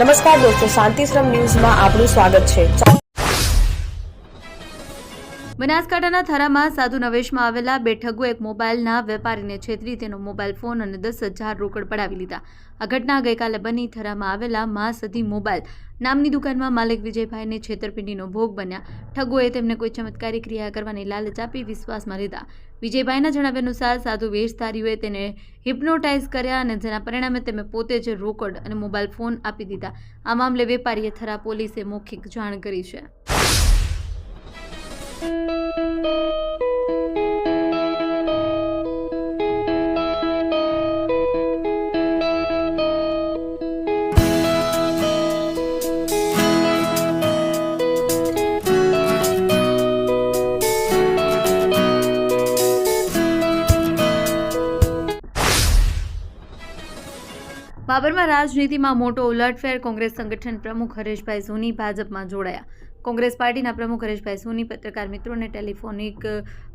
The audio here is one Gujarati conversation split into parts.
નમસ્કાર દોસ્તો, શાંતિશ્રમ ન્યૂઝમાં આપનું સ્વાગત છે। બનાસકાંઠાના થરામાં સાધુ નવેશમાં આવેલા બે ઠગો એક મોબાઈલના વેપારીને છેતરી તેનો મોબાઈલ ફોન અને 10,000 રોકડ પડાવી લીધા। આ ઘટના ગઈકાલે બની થરામાં આવેલા માં સધી મોબાઈલ નામની દુકાનમાં માલિક વિજયભાઈને છેતરપિંડીનો ભોગ બન્યા। ઠગોએ તેમને કોઈ ચમત્કારી ક્રિયા કરવાની લાલચ આપી વિશ્વાસમાં લીધા। વિજયભાઈના જણાવ્યા અનુસાર સાધુ વેશધારીઓએ તેને હિપ્નોટાઇઝ કર્યા અને જેના પરિણામે તેમને પોતે જ રોકડ અને મોબાઈલ ફોન આપી દીધા। આ મામલે વેપારીએ થરા પોલીસે મૌખિક જાણ કરી છે। બાબરમાં રાજનીતિમાં મોટો ઉલટફેર। કોંગ્રેસ સંગઠન પ્રમુખ હરેશભાઈ સોની ભાજપમાં જોડાયા। કોંગ્રેસ પાર્ટીના પ્રમુખ હરેશભાઈ સોની પત્રકાર મિત્રોને ટેલિફોનિક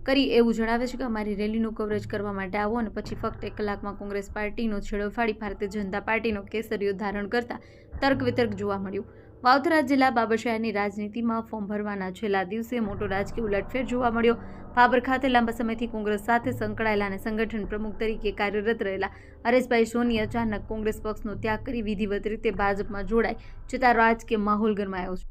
કરી એવું જણાવે છે કે અમારી રેલીનું કવરેજ કરવા માટે આવો અને પછી ફક્ત 1 કલાકમાં કોંગ્રેસ પાર્ટીનો છેડો ફાડી ભારતીય જનતા પાર્ટીનો કેસરીઓ ધારણ કરતા તર્ક વિતર્ક જોવા મળ્યું। વાવથરા જિલ્લા બાબર શહેરની રાજનીતિમાં ફોર્મ ભરવાના છેલ્લા દિવસે મોટો રાજકીય ઉલટફેર જોવા મળ્યો। બાબર ખાતે લાંબા સમયથી કોંગ્રેસ સાથે સંકળાયેલા અને સંગઠન પ્રમુખ તરીકે કાર્યરત રહેલા હરેશભાઈ સોની અચાનક કોંગ્રેસ પક્ષનો ત્યાગ કરી વિધિવત રીતે ભાજપમાં જોડાય જતા રાજકીય માહોલ ગરમાયો છે।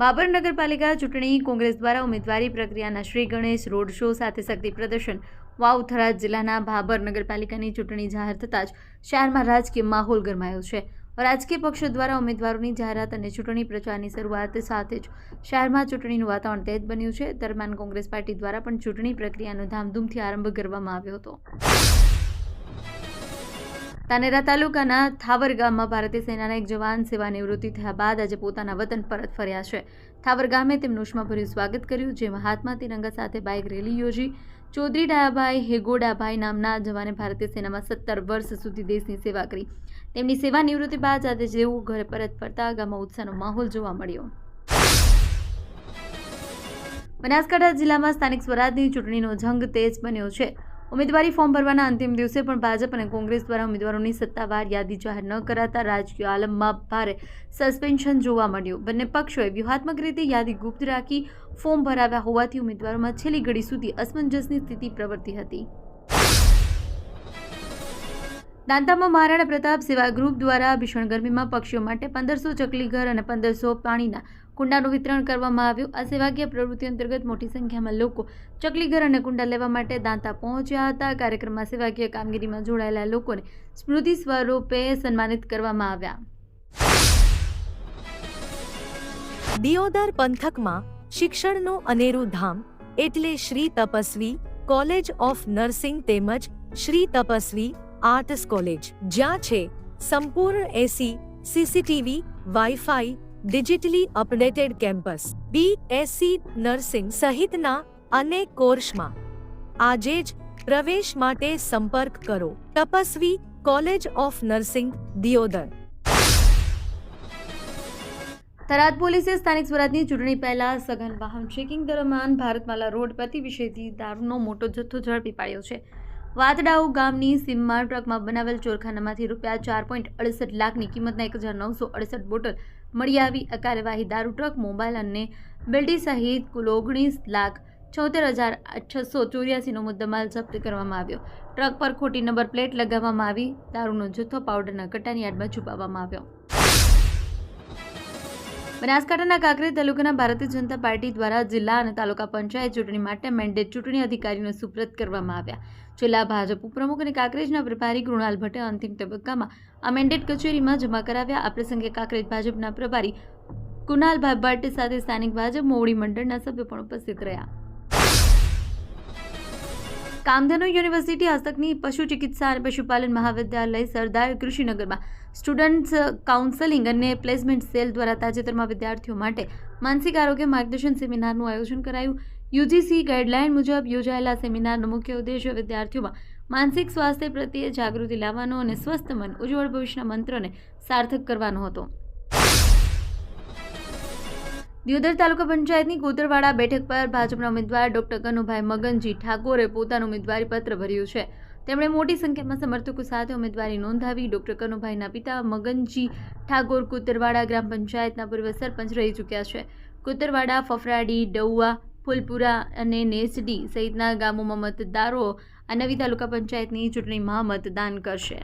બાબર નગરપાલિકા ચૂંટણી કોંગ્રેસ દ્વારા ઉમેદવારી પ્રક્રિયાના શ્રી ગણેશ રોડ શો સાથે શક્તિ પ્રદર્શન। વાવથરા જિલ્લાના બાબર નગરપાલિકાની ચૂંટણી જાહેર થતાં જ શહેરમાં રાજકીય માહોલ ગરમાયો છે। રાજકીય પક્ષો દ્વારા ઉમેદવારોની જાહેરાત અને ચૂંટણી પ્રચારની શરૂઆત સાથે જ શહેરમાં ચૂંટણીનું વાતાવરણ તેજ બન્યું છે। દરમિયાન કોંગ્રેસ પાર્ટી દ્વારા પણ ચૂંટણી પ્રક્રિયાનો ધામધૂમથી આરંભ કરવામાં આવ્યો હતો। ધાનેરા તાલુકાના થાવર ગામમાં ભારતીય સેનાના એક જવાન સેવાનિવૃત્તિ થયા બાદ આજે પોતાના વતન પરત ફર્યા છે। થાવર ગામે તેમનું ઉષ્માભર્યું સ્વાગત કર્યું, જેમાં હાથમાં તિરંગા સાથે બાઇક રેલી યોજી। ચૌધરી ડાયાભાઈ હેગોડાભાઈ નામના જવાને ભારતીય સેનામાં 17 વર્ષ સુધી દેશની સેવા કરી। તેમની સેવાનિવૃત્તિ બાદ આજે જેવું ઘરે પરત ફરતા ગામમાં ઉત્સાહનો માહોલ જોવા મળ્યો। બનાસકાંઠા જિલ્લામાં સ્થાનિક સ્વરાજની ચૂંટણીનો જંગ તેજ બન્યો છે। ઉમેદવારી ફોર્મ ભરવાના અંતિમ દિવસે પણ ભાજપ અને કોંગ્રેસ દ્વારા ઉમેદવારોની સત્તાવાર યાદી જાહેર ન કરાતા રાજકીય આલમમાં ભારે સસ્પેન્શન જોવા મળ્યું। બંને પક્ષોએ વ્યૂહાત્મક રીતે યાદી ગુપ્ત રાખી ફોર્મ ભરાવ્યા હોવાથી ઉમેદવારોમાં છેલ્લી ઘડી સુધી અસમંજસની સ્થિતિ પ્રવર્તી હતી। દાંતામાં મહારાણા પ્રતાપ સેવા ગ્રુપ દ્વારા ભીષણ ગરમીમાં પક્ષીઓ માટે 1500 ચકલી ઘર અને 1500 પાણીના કુંડાનું વિતરણ કરવામાં આવ્યું। આ સેવાકીય પ્રવૃત્તિ અંતર્ગત મોટી સંખ્યામાં લોકો ચકલી ઘર અને કુંડા લેવા માટે દાંતા પહોંચ્યા હતા। કાર્યક્રમમાં સેવાકીય કામગીરીમાં જોડાયેલા લોકોને સ્મૃતિ સ્વરૂપે સન્માનિત કરવામાં આવ્યા। દિયોદર પંથકમાં શિક્ષણનું અનેરું ધામ એટલે Shri Tapasvi college of nursing તેમજ શ્રી તપસ્વી આર્ટ્સ કોલેજ, જ્યાં છે સંપૂર્ણ AC, CCTV, wifi, digitally updated campus, BSc nursing સહિતના અનેક કોર્સમાં આજે જ પ્રવેશ માટે સંપર્ક કરો। Tapasvi college of nursing, Deodar. Tharad પોલીસે સ્થાનિક સ્વરાજની ચૂંટણી પહેલા સઘન વાહન ચેકિંગ દરમિયાન ભારતમાલા રોડ પરથી વિદેશી દારૂનો મોટો જથ્થો ઝડપી પાડ્યો છે। વાતડાઉ ગામની સીમમાં ટ્રકમાં બનાવેલ ચોરખાનામાંથી રૂપિયા 4.68 લાખની કિંમતના 1968 બોટલ મળી આવી। આ કાર્યવાહી દારૂ, ટ્રક, મોબાઈલ અને બેલ્ટી સહિત કુલ 19,76,684નો મુદ્દામાલ જપ્ત કરવામાં આવ્યો। ટ્રક પર ખોટી નંબર પ્લેટ લગાવવામાં આવી। દારૂનો જથ્થો પાવડરના કટ્ટાની યાર્ડમાં છુપાવવામાં આવ્યો। બનાસકાંઠાના કાંકરેજ તાલુકાના ભારતીય જનતા પાર્ટી દ્વારા જિલ્લા અને તાલુકા પંચાયત ચૂંટણી માટે મેન્ડેટ ચૂંટણી અધિકારીઓને સુપ્રત કરવામાં આવ્યા। જિલ્લા ભાજપ ઉપપ્રમુખ અને કાંકરેજના પ્રભારી કૃણાલ ભટ્ટે અંતિમ તબક્કામાં આ મેન્ડેટ કચેરીમાં જમા કરાવ્યા। આ પ્રસંગે કાંકરેજ ભાજપના પ્રભારી કૃણાલભાઈ ભટ્ટ સાથે સ્થાનિક ભાજપ મોવડી મંડળના સભ્યો પણ ઉપસ્થિત રહ્યા। કામધેનુ યુનિવર્સિટી હસ્તકની પશુ ચિકિત્સા અને પશુપાલન મહાવિદ્યાલય સરદાર કૃષિનગરમાં સ્ટુડન્ટ્સ કાઉન્સેલિંગ અને પ્લેસમેન્ટ સેલ દ્વારા તાજેતરમાં વિદ્યાર્થીઓ માટે માનસિક આરોગ્ય માર્ગદર્શન સેમિનારનું આયોજન કરાયું। યુજીસી ગાઈડલાઇન મુજબ યોજાયેલા સેમિનારનો મુખ્ય ઉદ્દેશ્ય વિદ્યાર્થીઓમાં માનસિક સ્વાસ્થ્ય પ્રત્યે જાગૃતિ લાવવાનો અને સ્વસ્થ મન ઉજ્જવળ ભવિષ્યના મંત્રને સાર્થક કરવાનો હતો। દિયોદર તાલુકા પંચાયતની કોતરવાડા બેઠક પર ભાજપના ઉમેદવાર ડોક્ટર કનુભાઈ મગનજી ઠાકોરે પોતાનું ઉમેદવારી પત્ર ભર્યું છે। તેમણે મોટી સંખ્યામાં સમર્થકો સાથે ઉમેદવારી નોંધાવી. ડોક્ટર કનુભાઈના પિતા મગનજી ઠાકોર કુતરવાડા ગ્રામ પંચાયતના પૂર્વ સરપંચ રહી ચૂક્યા છે. કુતરવાડા, ફફરાડી, ડૌવા, ફૂલપુરા અને નેસડી સહિતના ગામોમાં મતદારો આ નવી તાલુકા પંચાયતની ચૂંટણીમાં મતદાન કરશે.